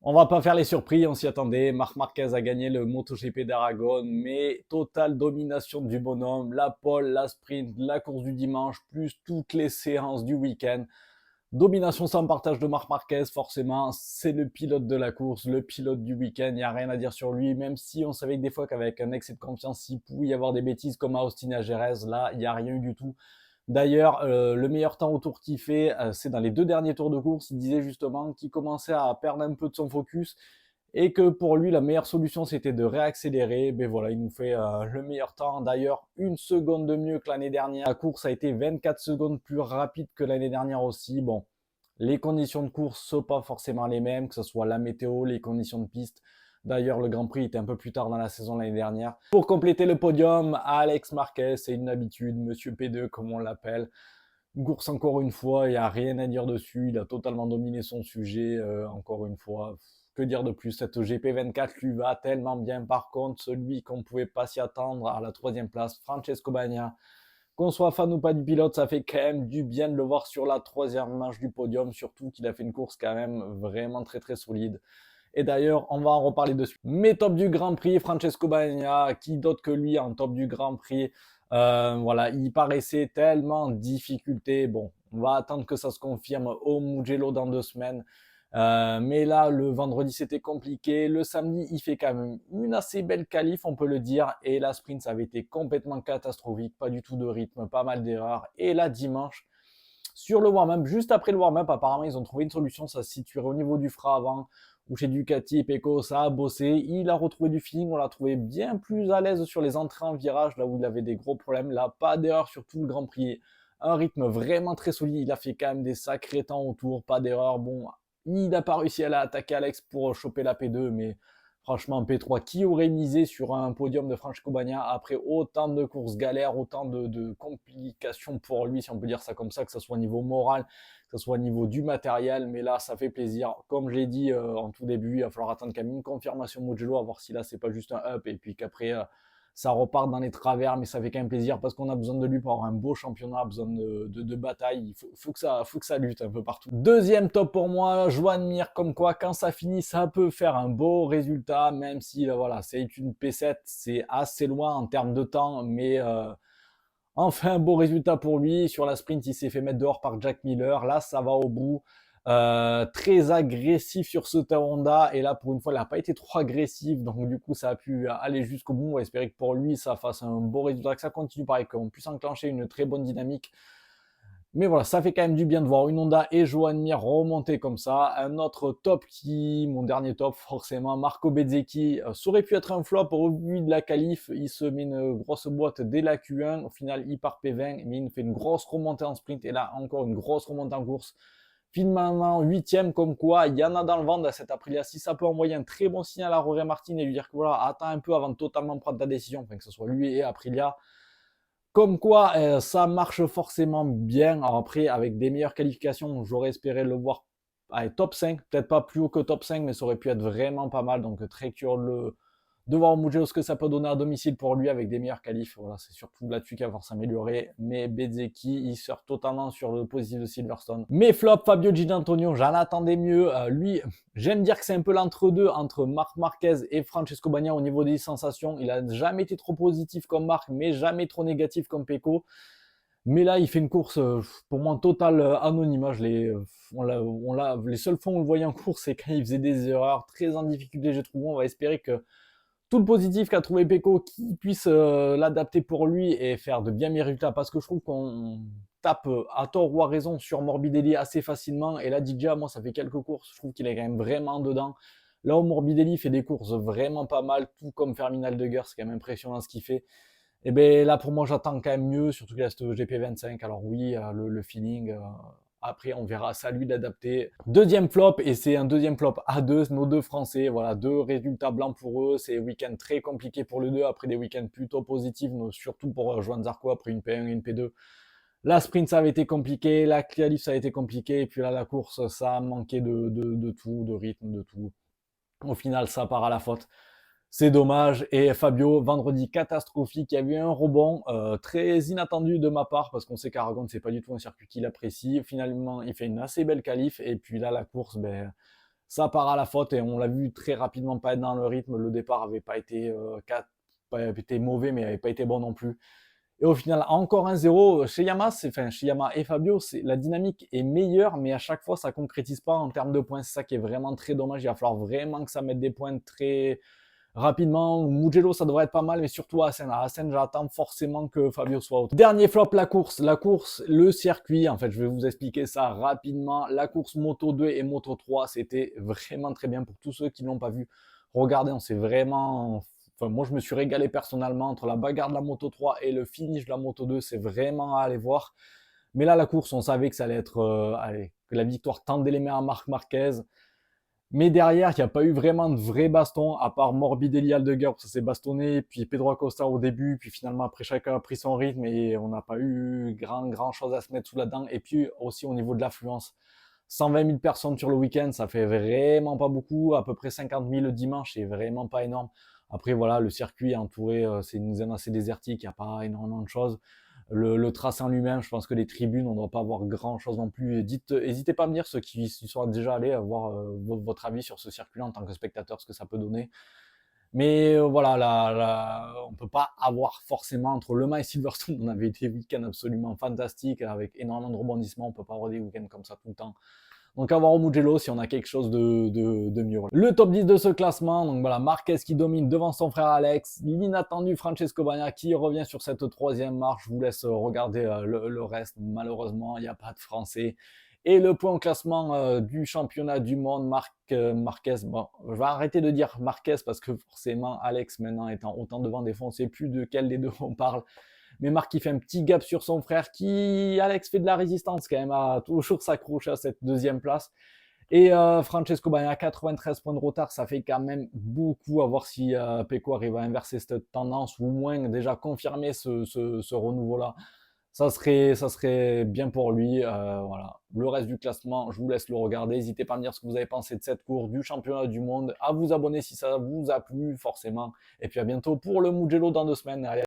On va pas faire les surprises, on s'y attendait. Marc Marquez a gagné le MotoGP d'Aragon, mais totale domination du bonhomme. La pole, la sprint, la course du dimanche, plus toutes les séances du week-end. Domination sans partage de Marc Marquez, forcément, c'est le pilote de la course, le pilote du week-end, il n'y a rien à dire sur lui, même si on savait que des fois qu'avec un excès de confiance, il pouvait y avoir des bêtises comme à Austin et à Jerez, là, il n'y a rien eu du tout. D'ailleurs, le meilleur temps au tour qu'il fait, c'est dans les 2 derniers tours de course. Il disait justement qu'il commençait à perdre un peu de son focus et que pour lui, la meilleure solution, c'était de réaccélérer. Ben voilà, il nous fait le meilleur temps. D'ailleurs, 1 seconde de mieux que l'année dernière. La course a été 24 secondes plus rapide que l'année dernière aussi. Bon, les conditions de course sont pas forcément les mêmes, que ce soit la météo, les conditions de piste. D'ailleurs, le Grand Prix était un peu plus tard dans la saison l'année dernière. Pour compléter le podium, Alex Marquez, c'est une habitude, Monsieur P2 comme on l'appelle. Course encore une fois, il n'y a rien à dire dessus, il a totalement dominé son sujet, encore une fois. Que dire de plus, cette GP24 lui va tellement bien. Par contre, celui qu'on ne pouvait pas s'y attendre à la 3e place, Francesco Bagnaia, qu'on soit fan ou pas du pilote, ça fait quand même du bien de le voir sur la 3e manche du podium, surtout qu'il a fait une course quand même vraiment très très solide. Et d'ailleurs, on va en reparler dessus. Mais top du Grand Prix, Francesco Bagnaia, qui d'autre que lui en top du Grand Prix. Voilà, il paraissait tellement en difficulté. Bon, on va attendre que ça se confirme au Mugello dans 2 semaines. Mais là, le vendredi, c'était compliqué. Le samedi, il fait quand même une assez belle qualif, on peut le dire. Et la sprint, ça avait été complètement catastrophique. Pas du tout de rythme, pas mal d'erreurs. Et là, dimanche, sur le warm-up, juste après le warm-up, apparemment, ils ont trouvé une solution. Ça se situerait au niveau du frein avant, où chez Ducati et Pecco, ça a bossé. Il a retrouvé du feeling. On l'a trouvé bien plus à l'aise sur les entrées en virage, là où il avait des gros problèmes. Là, pas d'erreur sur tout le Grand Prix. Un rythme vraiment très solide. Il a fait quand même des sacrés temps autour, pas d'erreur. Bon, il n'a pas réussi à l'attaquer Alex pour choper la P2, mais franchement, P3, qui aurait misé sur un podium de Francesco Bagnaia après autant de courses galères, autant de complications pour lui, si on peut dire ça comme ça, que ce soit au niveau moral, que ce soit au niveau du matériel, mais là, ça fait plaisir. Comme je l'ai dit en tout début, il va falloir attendre quand même une confirmation Mugello, à voir si là, c'est pas juste un up, et puis qu'après, ça repart dans les travers, mais ça fait quand même plaisir parce qu'on a besoin de lui pour avoir un beau championnat, besoin de bataille. Il faut que ça lutte un peu partout. Deuxième top pour moi, Joan Mir, comme quoi quand ça finit, ça peut faire un beau résultat, même si voilà, c'est une P7, c'est assez loin en termes de temps, mais enfin un beau résultat pour lui. Sur la sprint, il s'est fait mettre dehors par Jack Miller. Là, ça va au bout. Très agressif sur ce Honda et là pour une fois il n'a pas été trop agressif, donc du coup ça a pu aller jusqu'au bout. On va espérer que pour lui ça fasse un beau résultat, que ça continue pareil, qu'on puisse enclencher une très bonne dynamique. Mais voilà, ça fait quand même du bien de voir une Honda et Joan Mir remonter comme ça. Un autre top mon dernier top forcément, Marco Bezzecchi, ça aurait pu être un flop au vu de la qualif. Il se met une grosse boîte dès la Q1, au final il part P20, mais il fait une grosse remontée en sprint et là encore une grosse remontée en course. Finalement, 8e, comme quoi, il y en a dans le ventre à cette Aprilia. Si ça peut envoyer un très bon signal à Jorge Martin et lui dire que voilà, attends un peu avant de totalement prendre ta décision, enfin que ce soit lui et Aprilia. Comme quoi, ça marche forcément bien. Alors après, avec des meilleures qualifications, j'aurais espéré le voir allez, top 5, peut-être pas plus haut que top 5, mais ça aurait pu être vraiment pas mal. Donc très curieux de voir Mugello ce que ça peut donner à domicile pour lui avec des meilleurs qualifs. Voilà, c'est surtout là-dessus qu'il va falloir s'améliorer. Mais Bezzecchi, il sort totalement sur le positif de Silverstone. Mais flop, Fabio Gigi-Antonio, j'en attendais mieux. Lui, j'aime dire que c'est un peu l'entre-deux entre Marc Marquez et Francesco Bagnaia au niveau des sensations. Il a jamais été trop positif comme Marc, mais jamais trop négatif comme Pecco. Mais là, il fait une course, pour moi, total anonymat. Les seuls fois où on le voyait en course, c'est quand il faisait des erreurs très en difficulté, j'ai trouvé. On va espérer que tout le positif qu'a trouvé Pecco, qui puisse l'adapter pour lui et faire de bien meilleurs résultats. Parce que je trouve qu'on tape à tort ou à raison sur Morbidelli assez facilement. Et là, DJ, moi, ça fait quelques courses. Je trouve qu'il est quand même vraiment dedans. Là où Morbidelli fait des courses vraiment pas mal, tout comme Ferminal Dugger, c'est quand même impressionnant ce qu'il fait. Et bien là, pour moi, j'attends quand même mieux, surtout qu'il reste GP25. Alors oui, le feeling, après, on verra, c'est à lui d'adapter. Deuxième flop, et c'est un deuxième flop à deux, nos deux Français, voilà, 2 résultats blancs pour eux. C'est un week-end très compliqué pour les deux, après des week-ends plutôt positifs, surtout pour Joan Zarco après une P1 et une P2. La sprint, ça avait été compliqué, la qualif, ça a été compliqué, et puis là, la course, ça a manqué de tout, de rythme, de tout. Au final, ça part à la faute. C'est dommage. Et Fabio, vendredi catastrophique. Il y a eu un rebond très inattendu de ma part parce qu'on sait qu'Aragon, c'est pas du tout un circuit qu'il apprécie. Finalement, il fait une assez belle qualif. Et puis là, la course, ben, ça part à la faute et on l'a vu très rapidement pas être dans le rythme. Le départ avait pas été, pas été mauvais, mais avait pas été bon non plus. Et au final, encore un 0 chez Yamaha, enfin chez Yamaha et Fabio, la dynamique est meilleure, mais à chaque fois, ça concrétise pas en termes de points. C'est ça qui est vraiment très dommage. Il va falloir vraiment que ça mette des points très rapidement. Mugello, ça devrait être pas mal, mais surtout à Assen. À Assen, j'attends forcément que Fabio soit out. Dernier flop, la course. La course, le circuit. En fait, je vais vous expliquer ça rapidement. La course Moto 2 et Moto 3, c'était vraiment très bien pour tous ceux qui ne l'ont pas vu. Regardez, on s'est vraiment... Enfin, moi, je me suis régalé personnellement entre la bagarre de la Moto 3 et le finish de la Moto 2. C'est vraiment à aller voir. Mais là, la course, on savait que ça allait être... allez, que la victoire tendait les mains à Marc Marquez. Mais derrière, il n'y a pas eu vraiment de vrai baston, à part Morbidelli Aldeguer, ça s'est bastonné, puis Pedro Acosta au début, puis finalement après chacun a pris son rythme et on n'a pas eu grand chose à se mettre sous la dent. Et puis aussi au niveau de l'affluence, 120 000 personnes sur le week-end, ça fait vraiment pas beaucoup, à peu près 50 000 le dimanche, c'est vraiment pas énorme. Après voilà, le circuit est entouré, c'est une zone assez désertique, il n'y a pas énormément de choses. Le tracé en lui-même, je pense que les tribunes, on ne doit pas avoir grand-chose non plus. N'hésitez pas à me dire, ceux qui y sont déjà allés, à voir votre avis sur ce circuit en tant que spectateur, ce que ça peut donner. Mais voilà, on ne peut pas avoir forcément, entre Le Mans et Silverstone, on avait des week-ends absolument fantastiques, avec énormément de rebondissements, on ne peut pas avoir des week-ends comme ça tout le temps. Donc à voir au Mugello si on a quelque chose de mieux. Le top 10 de ce classement, donc voilà, Marquez qui domine devant son frère Alex, l'inattendu Francesco Bagnaia qui revient sur cette troisième marche. Je vous laisse regarder le reste, malheureusement il n'y a pas de français. Et le point au classement du championnat du monde, Marquez, bon, je vais arrêter de dire Marquez parce que forcément Alex maintenant étant autant devant des fois, on ne sait plus de quel des deux on parle. Mais Marc qui fait un petit gap sur son frère, qui, Alex, fait de la résistance quand même, à toujours s'accrocher à cette deuxième place. Et Francesco Bagnaia, 93 points de retard, ça fait quand même beaucoup, à voir si Pecco arrive à inverser cette tendance, ou au moins déjà confirmer ce renouveau-là. Ça serait bien pour lui. Voilà. Le reste du classement, je vous laisse le regarder. N'hésitez pas à me dire ce que vous avez pensé de cette course du championnat du monde, à vous abonner si ça vous a plu, forcément. Et puis à bientôt pour le Mugello dans 2 semaines. Allez,